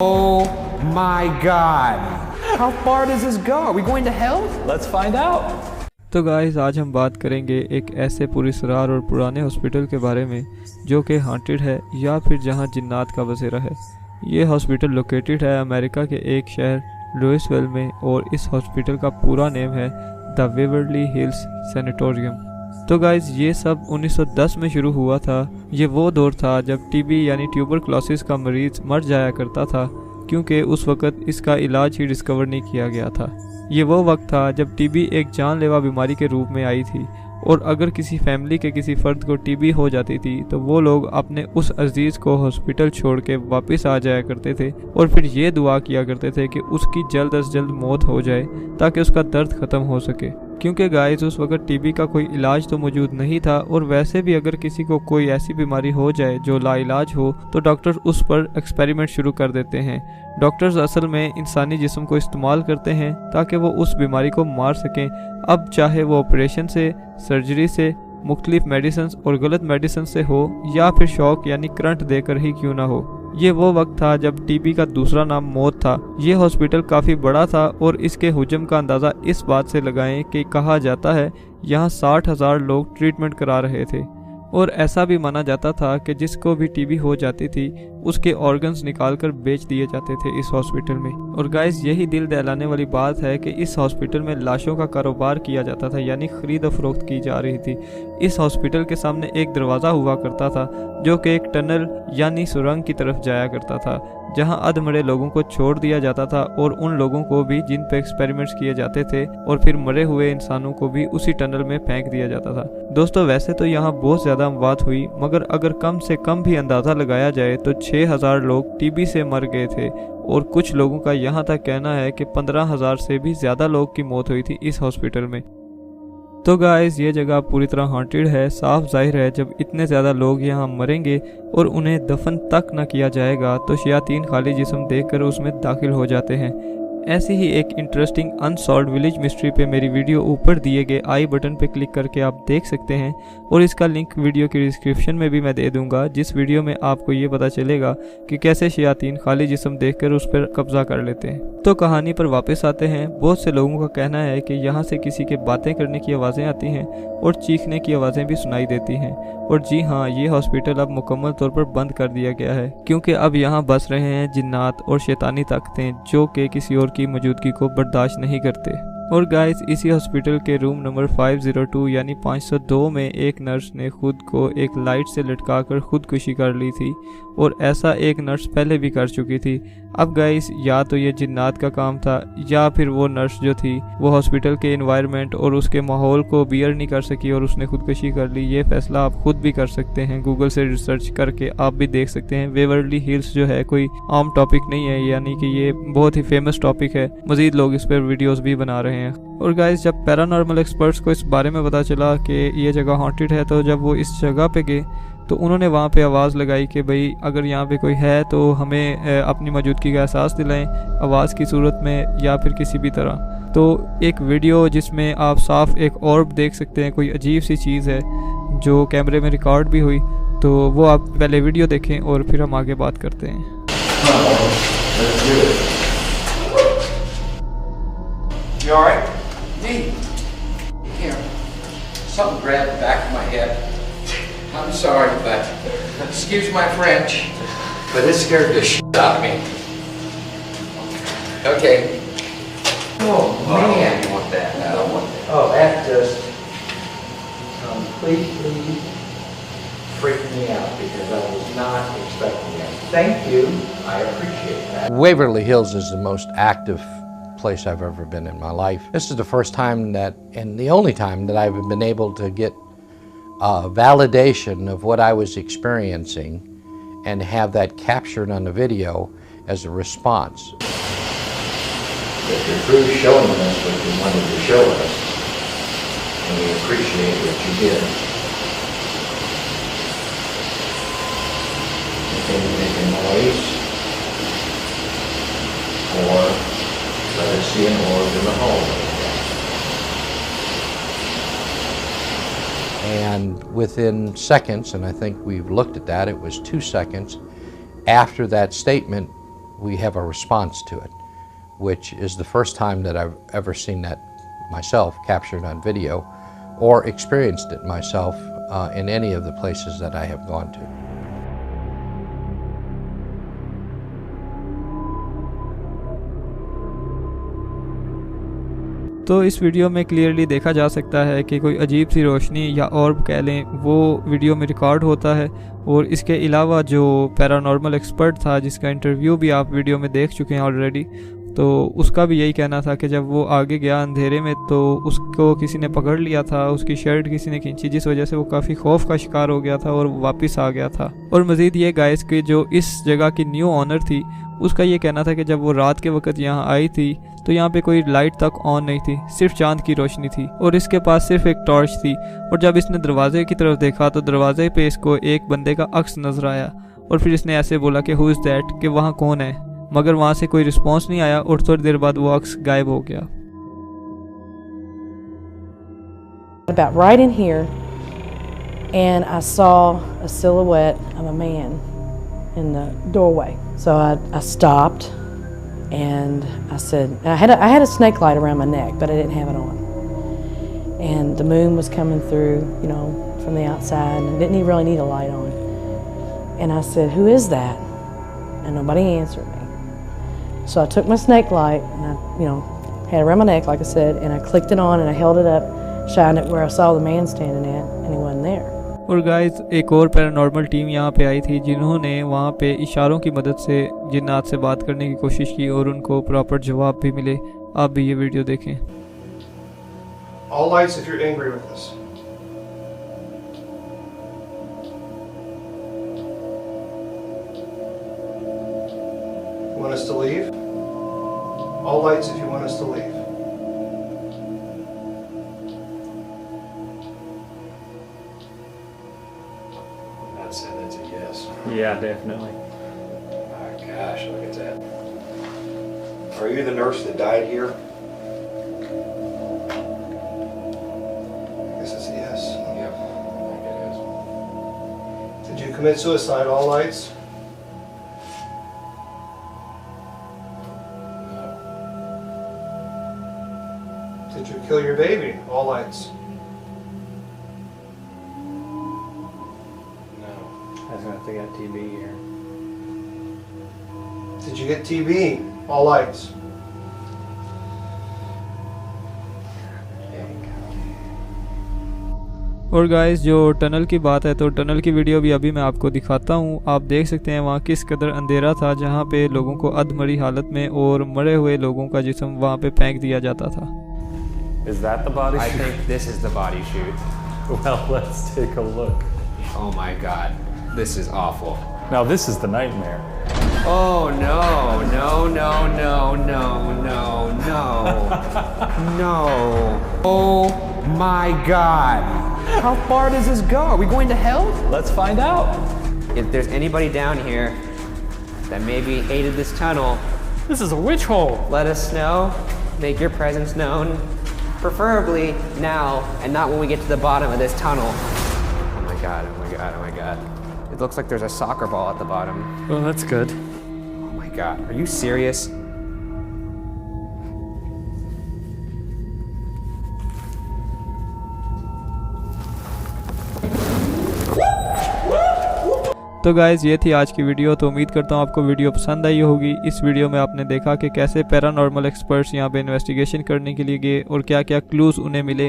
Oh my God! How far does this go? Are we going to hell? Let's find out. तो guys आज हम बात करेंगे एक ऐसे पुरस्कार और पुराने हॉस्पिटल के बारे में जो कि हांटेड है या फिर जहां जिन्नात का बसेरा है। ये हॉस्पिटल लोकेटेड है अमेरिका के एक शहर लुइसविल में और इस हॉस्पिटल का पूरा नेम है द वेवरली हिल्स सैनिटोरियम। तो गाइस ये सब 1910 में शुरू हुआ था। ये वो दौर था जब टीबी यानी ट्यूबरक्लोसिस का मरीज मर जाया करता था क्योंकि उस वक़्त इसका इलाज ही डिस्कवर नहीं किया गया था। ये वो वक्त था जब टीबी एक जानलेवा बीमारी के रूप में आई थी और अगर किसी फैमिली के किसी फ़र्द को टीबी हो जाती थी तो वो लोग अपने उस अजीज़ को हॉस्पिटल छोड़ के वापस आ जाया करते थे और फिर ये दुआ किया करते थे कि उसकी जल्द अज जल्द मौत हो जाए ताकि उसका दर्द ख़त्म हो सके। क्योंकि गाइस उस वक्त टीबी का कोई इलाज तो मौजूद नहीं था और वैसे भी अगर किसी को कोई ऐसी बीमारी हो जाए जो लाइलाज हो तो डॉक्टर उस पर एक्सपेरिमेंट शुरू कर देते हैं। डॉक्टर्स असल में इंसानी जिस्म को इस्तेमाल करते हैं ताकि वो उस बीमारी को मार सकें, अब चाहे वो ऑपरेशन से, सर्जरी से, मुख्तलिफ मेडिसिन और गलत मेडिसिन से हो या फिर शॉक यानी करंट देकर ही क्यों ना हो। ये वो वक्त था जब टीबी का दूसरा नाम मौत था। ये हॉस्पिटल काफ़ी बड़ा था और इसके हुजम का अंदाज़ा इस बात से लगाएं कि कहा जाता है यहाँ 60,000 लोग ट्रीटमेंट करा रहे थे और ऐसा भी माना जाता था कि जिसको भी टीबी हो जाती थी उसके ऑर्गन्स निकालकर बेच दिए जाते थे इस हॉस्पिटल में। और गाइस यही दिल दहलाने वाली बात है कि इस हॉस्पिटल में लाशों का कारोबार किया जाता था यानी खरीद और फरोख्त की जा रही थी। इस हॉस्पिटल के सामने एक दरवाज़ा हुआ करता था जो कि एक टनल यानी सुरंग की तरफ जाया करता था जहां अधमरे लोगों को छोड़ दिया जाता था और उन लोगों को भी जिन पे एक्सपेरिमेंट्स किए जाते थे और फिर मरे हुए इंसानों को भी उसी टनल में फेंक दिया जाता था। दोस्तों वैसे तो यहाँ बहुत ज़्यादा अमवात हुई मगर अगर कम से कम भी अंदाज़ा लगाया जाए तो 6,000 लोग टीबी से मर गए थे और कुछ लोगों का यहाँ तक कहना है कि 15,000 से भी ज़्यादा लोग की मौत हुई थी इस हॉस्पिटल में। तो गाइस ये जगह पूरी तरह हॉन्टेड है। साफ जाहिर है जब इतने ज़्यादा लोग यहाँ मरेंगे और उन्हें दफन तक न किया जाएगा तो शयातीन खाली जिस्म देखकर उसमें दाखिल हो जाते हैं। ऐसी ही एक इंटरेस्टिंग अनसॉल्व्ड विलेज मिस्ट्री पे मेरी वीडियो ऊपर दिए गए आई बटन पे क्लिक करके आप देख सकते हैं और इसका लिंक वीडियो की डिस्क्रिप्शन में भी मैं दे दूंगा, जिस वीडियो में आपको ये पता चलेगा कि कैसे शयातीन खाली जिस्म देखकर उस पर कब्जा कर लेते हैं। तो कहानी पर वापस आते हैं। बहुत से लोगों का कहना है कि यहाँ से किसी के बातें करने की आवाज़ें आती हैं और चीखने की आवाज़ें भी सुनाई देती हैं। और जी हाँ, ये हॉस्पिटल अब मुकम्मल तौर पर बंद कर दिया गया है क्योंकि अब यहाँ बस रहे हैं जिन्नात और शैतानी ताकतें जो कि किसी और की मौजूदगी को बर्दाश्त नहीं करते। और गाइस इसी हॉस्पिटल के रूम नंबर 502 यानी 502 में एक नर्स ने खुद को एक लाइट से लटकाकर खुदकुशी कर ली थी और ऐसा एक नर्स पहले भी कर चुकी थी। अब गाइस या तो ये जिन्नात का काम था या फिर वो नर्स जो थी वो हॉस्पिटल के एनवायरनमेंट और उसके माहौल को बियर नहीं कर सकी और उसने खुदकुशी कर ली। ये फैसला आप खुद भी कर सकते हैं, गूगल से रिसर्च करके आप भी देख सकते हैं। वेवरली हिल्स जो है कोई आम टॉपिक नहीं है, यानी कि ये बहुत ही फेमस टॉपिक है। मजीद लोग इस पर वीडियोस भी बना रहे हैं। और गाइस जब पैरानॉर्मल एक्सपर्ट्स को इस बारे में पता चला कि ये जगह हॉन्टेड है तो जब वो इस जगह पे गए तो उन्होंने वहाँ पे आवाज़ लगाई कि भाई अगर यहाँ पे कोई है तो हमें अपनी मौजूदगी का एहसास दिलाएं आवाज़ की सूरत में या फिर किसी भी तरह। तो एक वीडियो जिसमें आप साफ एक ऑर्ब देख सकते हैं, कोई अजीब सी चीज़ है जो कैमरे में रिकॉर्ड भी हुई, तो वो आप पहले वीडियो देखें और फिर हम आगे बात करते हैं। You all right? Me? Here. Something grabbed the back of my head. I'm sorry, but excuse my French, but it scared the shit out of me. Okay. Oh man, you want that? I don't want that. Oh, that just completely freaked me out because I was not expecting that. Thank you. I appreciate that. Waverly Hills is the most active place I've ever been in my life. This is the first time that, and the only time that I've been able to get validation of what I was experiencing and have that captured on the video as a response. If your crew's showing us what you wanted to show us, and we appreciate what you did. If they make a noise, or let us see an orb in the hallway. And within seconds, and I think we've looked at that, it was 2 seconds after that statement, we have a response to it, which is the first time that I've ever seen that myself captured on video or experienced it myself in any of the places that I have gone to. तो इस video में clearly देखा जा सकता है कि कोई अजीब सी रोशनी या ऑर्ब कह लें वो वीडियो में रिकॉर्ड होता है। और इसके अलावा जो पैरानॉर्मल एक्सपर्ट था जिसका इंटरव्यू भी आप वीडियो में देख चुके हैं ऑलरेडी, तो उसका भी यही कहना था कि जब वो आगे गया अंधेरे में तो उसको किसी ने पकड़ लिया था, उसकी शर्ट किसी ने खींची, जिस वजह से वो काफ़ी खौफ का शिकार हो गया था और वापस आ गया था। और मज़ीद ये गाइस कि जो इस जगह की न्यू ऑनर थी उसका ये कहना था कि जब वो रात के वक्त यहाँ आई थी तो यहाँ पे कोई लाइट तक ऑन नहीं थी, सिर्फ चांद की रोशनी थी और इसके पास सिर्फ एक टॉर्च थी। और जब इसने दरवाजे की तरफ देखा तो दरवाजे पे इसको एक बंदे का अक्स नजर आया और फिर इसने ऐसे बोला कि हु इज़ दैट, कि वहाँ कौन है, मगर वहाँ से कोई रिस्पॉन्स नहीं आया और थोड़ी देर बाद वो अक्स गायब हो गया। About right in here, and I saw a silhouette of a man in the doorway. So I stopped, and I said, I had a snake light around my neck, but I didn't have it on. And the moon was coming through, you know, from the outside, and I didn't even really need a light on. And I said, "Who is that?" And nobody answered me. So I took my snake light, and I, you know, had it around my neck, like I said, and I clicked it on, and I held it up, shined it where I saw the man standing at, and he wasn't there. और guys एक और paranormal team यहाँ पे आई थी जिन्होंने वहाँ पे इशारों की मदद से जिन्नात से बात करने की कोशिश की और उनको प्रॉपर जवाब भी मिले। आप भी ये वीडियो देखें। All lights if you're angry with us. You want us to leave? All lights if you want us to leave. I'd say that's a yes. Yeah, definitely. My gosh, look at that. Are you the nurse that died here? I guess it's a yes. Yep, I think it is. Did you commit suicide? All lights? Did you kill your baby? All lights. I was gonna have to get TB here. Did you get TB? All lights. और guys जो tunnel की बात है तो tunnel की video भी अभी मैं आपको दिखाता हूँ। आप देख सकते हैं वहाँ किस कदर अंधेरा था, जहाँ पे लोगों को अधमरी हालत में और मरे हुए लोगों का जिस्म वहाँ पे फेंक दिया जाता था। Is that the body I shoot? think this is the body shoot. Well, let's take a look. Oh my god. This is awful. Now this is the nightmare. Oh no, no, no, no, no, no, no. No. Oh my god. How far does this go? Are we going to hell? Let's find out. If there's anybody down here that maybe hated this tunnel, This is a witch hole. let us know. Make your presence known. Preferably now and not when we get to the bottom of this tunnel. Oh my god, oh my god, oh my god. It looks like there's a soccer ball at the bottom. Well, that's good. Oh my god. Are you serious? तो guys ये थी आज की video. तो उम्मीद करता हूँ आपको वीडियो पसंद आई होगी। इस वीडियो में आपने देखा कि कैसे पैरानॉर्मल एक्सपर्ट्स यहाँ पे इन्वेस्टिगेशन करने के लिए गए और क्या क्या क्लूज़ उन्हें मिले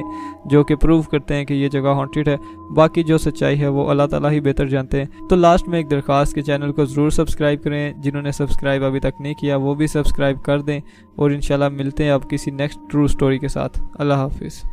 जो कि प्रूव करते हैं कि ये जगह हॉन्टेड है। बाकी जो सच्चाई है वो अल्लाह ताला ही बेहतर जानते हैं। तो लास्ट में एक दरख्वास्त के चैनल को ज़रूर सब्सक्राइब करें। जिन्होंने सब्सक्राइब अभी तक नहीं किया वो भी सब्सक्राइब कर दें और इंशाल्लाह मिलते हैं अब किसी नेक्स्ट ट्रू स्टोरी के साथ। अल्लाह हाफिज़।